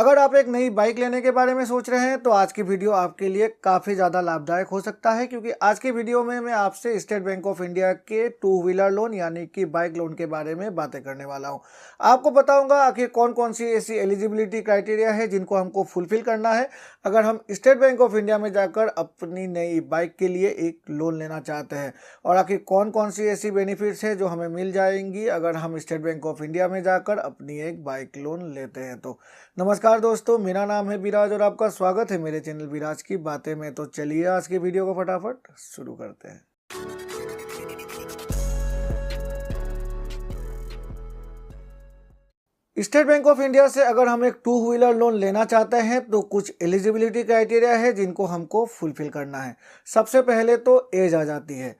अगर आप एक नई बाइक लेने के बारे में सोच रहे हैं तो आज की वीडियो आपके लिए काफ़ी ज़्यादा लाभदायक हो सकता है, क्योंकि आज की वीडियो में मैं आपसे स्टेट बैंक ऑफ इंडिया के टू व्हीलर लोन यानी कि बाइक लोन के बारे में बातें करने वाला हूं। आपको बताऊंगा आखिर कौन कौन सी ऐसी एलिजिबिलिटी क्राइटेरिया है जिनको हमको फुलफिल करना है अगर हम स्टेट बैंक ऑफ इंडिया में जाकर अपनी नई बाइक के लिए एक लोन लेना चाहते हैं, और आखिर कौन कौन सी ऐसी बेनिफिट्स है जो हमें मिल जाएंगी अगर हम स्टेट बैंक ऑफ इंडिया में जाकर अपनी एक बाइक लोन लेते हैं। तो नमस्कार दोस्तों, मेरा नाम है विराज और आपका स्वागत है मेरे चैनल विराज की बातें में। तो चलिए आज की वीडियो को फटाफट शुरू करते हैं। स्टेट बैंक ऑफ इंडिया से अगर हम एक टू व्हीलर लोन लेना चाहते हैं तो कुछ एलिजिबिलिटी क्राइटेरिया है जिनको हमको फुलफिल करना है। सबसे पहले तो एज आ जाती है।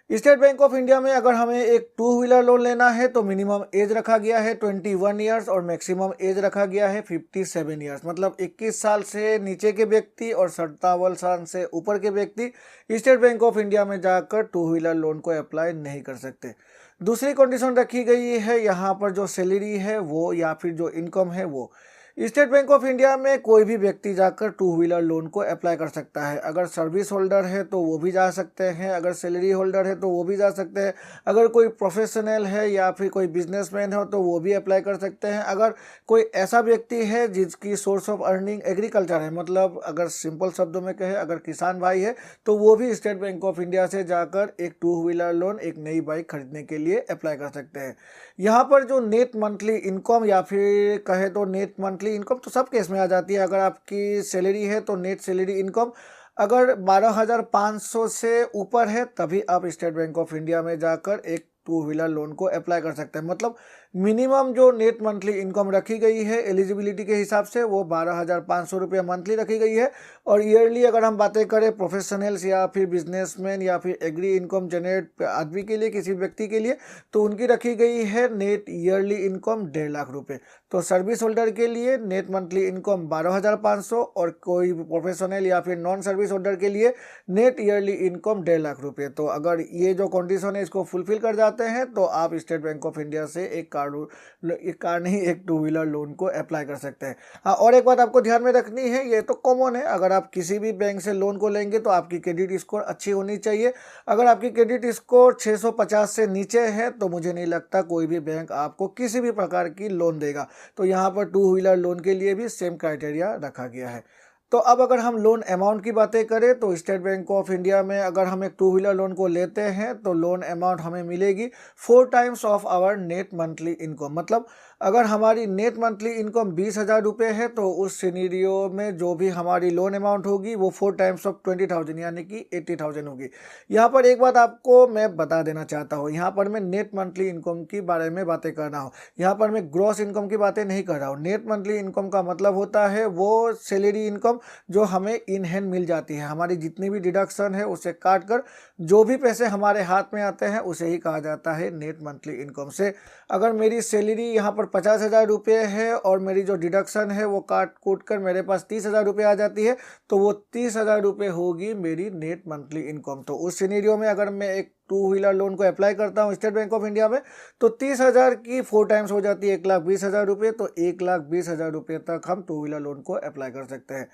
स्टेट बैंक ऑफ इंडिया में अगर हमें एक टू व्हीलर लोन लेना है तो मिनिमम एज रखा गया है 21 ईयर्स और मैक्सिमम एज रखा गया है 57 ईयर्स। मतलब 21 साल से नीचे के व्यक्ति और 57 साल से ऊपर के व्यक्ति स्टेट बैंक ऑफ इंडिया में जाकर टू व्हीलर लोन को अप्लाई नहीं कर सकते। दूसरी कंडीशन रखी गई है यहाँ पर जो सैलरी है वो या फिर जो इनकम है वो। स्टेट बैंक ऑफ इंडिया में कोई भी व्यक्ति जाकर टू व्हीलर लोन को अप्लाई कर सकता है। अगर सर्विस होल्डर है तो वो भी जा सकते हैं, अगर सैलरी होल्डर है तो वो भी जा सकते हैं, अगर कोई प्रोफेशनल है या फिर कोई बिजनेसमैन हो तो वो भी अप्लाई कर सकते हैं, अगर कोई ऐसा व्यक्ति है जिसकी सोर्स ऑफ अर्निंग एग्रीकल्चर है, मतलब अगर सिंपल शब्दों में कहे अगर किसान भाई है तो वो भी स्टेट बैंक ऑफ इंडिया से जाकर एक टू व्हीलर लोन एक नई बाइक खरीदने के लिए अप्लाई कर सकते हैं। यहाँ पर जो नेट मंथली इनकम या फिर कहे तो नेट मंथली इनकम तो सब केस में आ जाती है। अगर आपकी सैलरी है तो नेट सैलरी इनकम अगर 12,500 से ऊपर है तभी आप स्टेट बैंक ऑफ इंडिया में जाकर एक टू व्हीलर लोन को अप्लाई कर सकते हैं। मतलब मिनिमम जो नेट मंथली इनकम रखी गई है एलिजिबिलिटी के हिसाब से वो 12,500 रुपये मंथली रखी गई है। और ईयरली अगर हम बातें करें प्रोफेशनल्स या फिर बिजनेसमैन या फिर एग्री इनकम जनरेट आदमी के लिए, किसी व्यक्ति के लिए, तो उनकी रखी गई है नेट ईयरली इनकम 1.5 लाख रुपये। तो सर्विस होल्डर के लिए नेट मंथली इनकम 12,500 और कोई प्रोफेशनल या फिर नॉन सर्विस होल्डर के लिए नेट ईयरली इनकम 1.5 लाख रुपये। तो अगर ये जो कंडीशन है इसको फुलफिल कर जाते हैं तो आप स्टेट बैंक ऑफ इंडिया से एक कार नहीं एक टू व्हीलर लोन को अप्लाई कर सकते हैं। हाँ, और एक बात आपको ध्यान में रखनी है, ये तो कॉमन है, अगर आप किसी भी बैंक से लोन को लेंगे तो आपकी क्रेडिट स्कोर अच्छी होनी चाहिए। अगर आपकी क्रेडिट स्कोर 650 से नीचे है तो मुझे नहीं लगता कोई भी बैंक आपको किसी भी प्रकार की लोन देगा। तो यहाँ पर टू व्हीलर लोन के लिए भी सेम क्राइटेरिया रखा गया है। तो अब अगर हम लोन अमाउंट की बातें करें तो स्टेट बैंक ऑफ इंडिया में अगर हम एक टू व्हीलर लोन को लेते हैं तो लोन अमाउंट हमें मिलेगी 4 times of our net monthly income. मतलब अगर हमारी नेट मंथली इनकम 20,000 रुपये है तो उस सिनेरियो में जो भी हमारी लोन अमाउंट होगी वो 4 टाइम्स ऑफ 20,000 यानी कि 80,000 होगी। यहाँ पर एक बात आपको मैं बता देना चाहता हूँ, यहाँ पर मैं नेट मंथली इनकम की बारे में बातें कर रहा हूँ, यहाँ पर मैं ग्रॉस इनकम की बातें नहीं कर रहा हूँ। नेट मंथली इनकम का मतलब होता है वो सैलरी इनकम जो हमें इन हैंड मिल जाती है, हमारी जितनी भी डिडक्शन है उसे काट कर जो भी पैसे हमारे हाथ में आते हैं उसे ही कहा जाता है नेट मंथली इनकम। से अगर मेरी सैलरी यहाँ पर 50,000 रुपये है और मेरी जो डिडक्शन है वो काट कूट कर मेरे पास 30,000 रुपये आ जाती है तो वो 30,000 रुपये होगी मेरी नेट मंथली इनकम। तो उस सिनेरियो में अगर मैं एक टू व्हीलर लोन को अप्लाई करता हूँ स्टेट बैंक ऑफ इंडिया में तो 30,000 की 4 टाइम्स हो जाती है 1,20,000 रुपये। तो 1,20,000 रुपये तक हम टू व्हीलर लोन को अप्लाई कर सकते हैं।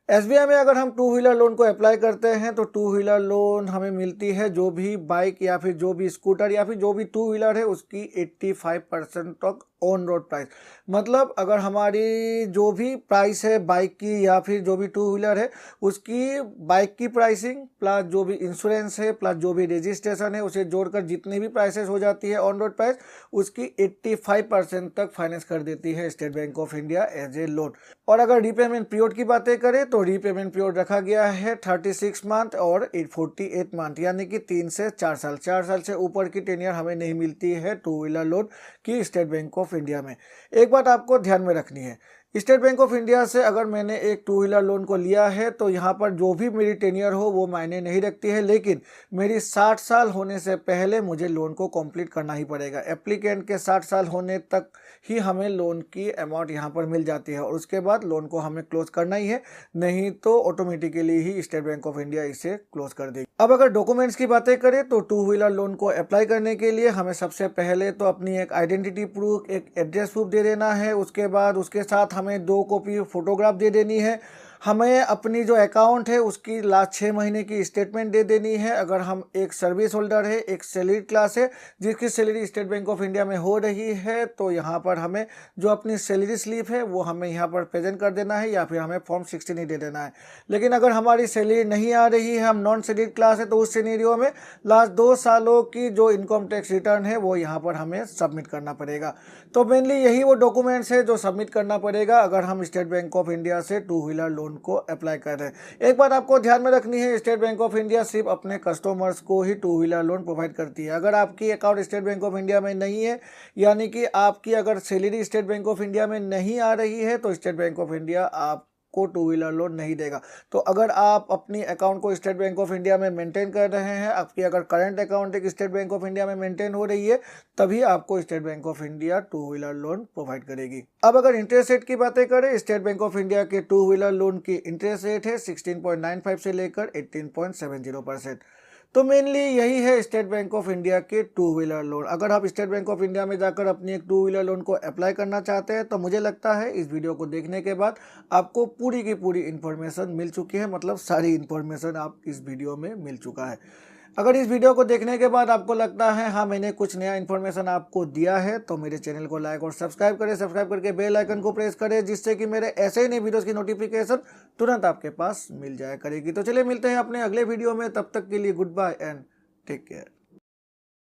एसबीआई में अगर हम टू व्हीलर लोन को अप्लाई करते हैं तो टू व्हीलर लोन हमें मिलती है जो भी बाइक या फिर जो भी स्कूटर या फिर जो भी टू व्हीलर है उसकी 85% तक ऑन रोड प्राइस। मतलब अगर हमारी जो भी प्राइस है बाइक की या फिर जो भी टू व्हीलर है उसकी बाइक की प्राइसिंग प्लस जो भी इंश्योरेंस है प्लस जो भी रजिस्ट्रेशन है उसे जोड़कर जितनी भी प्राइसेस हो जाती है ऑन रोड प्राइस उसकी 85% तक फाइनेंस कर देती है State Bank of India as a loan. और अगर रीपेमेंट पीरियड की बातें करें तो रीपेमेंट पीरियड रखा गया है 36 मंथ और 48 मंथ यानी कि 3 से 4 साल। 4 साल से ऊपर की टेन्योर हमें नहीं मिलती है टू व्हीलर लोन की स्टेट बैंक ऑफ इंडिया में। एक बात आपको ध्यान में रखनी है, स्टेट बैंक ऑफ इंडिया से अगर मैंने एक टू व्हीलर लोन को लिया है तो यहाँ पर जो भी मेरी टेन्योर हो वो मायने नहीं रखती है, लेकिन मेरी 60 साल होने से पहले मुझे लोन को कंप्लीट करना ही पड़ेगा। एप्लीकेंट के 60 साल होने तक ही हमें लोन की अमाउंट यहाँ पर मिल जाती है और उसके बाद लोन को हमें क्लोज करना ही है, नहीं तो automatically he state Bank of India इसे क्लोज कर देगी। अब अगर डॉक्यूमेंट्स की बातें करें तो टू व्हीलर लोन को अप्लाई करने के लिए हमें सबसे पहले तो अपनी एक आइडेंटिटी प्रूफ, एक एड्रेस प्रूफ दे देना है। उसके बाद उसके साथ हमें 2 कॉपी फोटोग्राफ दे देनी है। हमें अपनी जो अकाउंट है उसकी लास्ट 6 महीने की स्टेटमेंट दे देनी है। अगर हम एक सर्विस होल्डर है, एक सैलरीड क्लास है जिसकी salary state Bank of India में हो रही है, तो यहाँ पर हमें जो अपनी सैलरी स्लिप है वो हमें यहाँ पर प्रेजेंट कर देना है या फिर हमें फॉर्म 16 ही दे देना है। लेकिन अगर हमारी सैलरी नहीं आ रही है, हम नॉन सैलरीड क्लास है, तो उस सिनेरियो में लास्ट 2 सालों की जो इनकम टैक्स रिटर्न है वो यहाँ पर हमें सबमिट करना पड़ेगा। तो मेनली यही वो डॉक्यूमेंट्स है जो सबमिट करना पड़ेगा अगर हम स्टेट बैंक ऑफ इंडिया से 2 व्हीलर लोन को अप्लाई कर रहे हैं। एक बात आपको ध्यान में रखनी है, स्टेट बैंक ऑफ इंडिया सिर्फ अपने कस्टमर्स को ही 2 व्हीलर लोन प्रोवाइड करती है। अगर आपकी account state Bank of India में नहीं है, यानी कि आपकी अगर salary state Bank of India में नहीं आ रही है, तो स्टेट बैंक ऑफ इंडिया आपको 2 व्हीलर लोन नहीं देगा। तो अगर आप अपनी अकाउंट को स्टेट बैंक ऑफ इंडिया में मेंटेन कर रहे हैं, आपकी अगर करंट अकाउंट एक स्टेट बैंक ऑफ इंडिया में मेंटेन हो रही है, तभी आपको state Bank of India 2 wheeler loan provide करेगी। अब अगर इंटरेस्ट रेट की बातें करें, स्टेट बैंक ऑफ इंडिया के 2 व्हीलर लोन की इंटरेस्ट रेट है 16.95 से लेकर 18.70%। तो मेनली यही है स्टेट बैंक ऑफ इंडिया के 2 व्हीलर लोन। अगर आप स्टेट बैंक ऑफ इंडिया में जाकर अपनी एक 2 व्हीलर लोन को अप्लाई करना चाहते हैं, तो मुझे लगता है इस वीडियो को देखने के बाद आपको पूरी की पूरी इन्फॉर्मेशन मिल चुकी है, मतलब सारी इन्फॉर्मेशन आप इस वीडियो में मिल चुका है। अगर इस वीडियो को देखने के बाद आपको लगता है हाँ मैंने कुछ नया इन्फॉर्मेशन आपको दिया है, तो मेरे चैनल को लाइक और सब्सक्राइब करें। सब्सक्राइब करके बेल आइकन को प्रेस करें, जिससे कि मेरे ऐसे ही नए वीडियोस की नोटिफिकेशन तुरंत आपके पास मिल जाया करेगी। तो चलिए मिलते हैं अपने अगले वीडियो में, तब तक के लिए good bye and take care.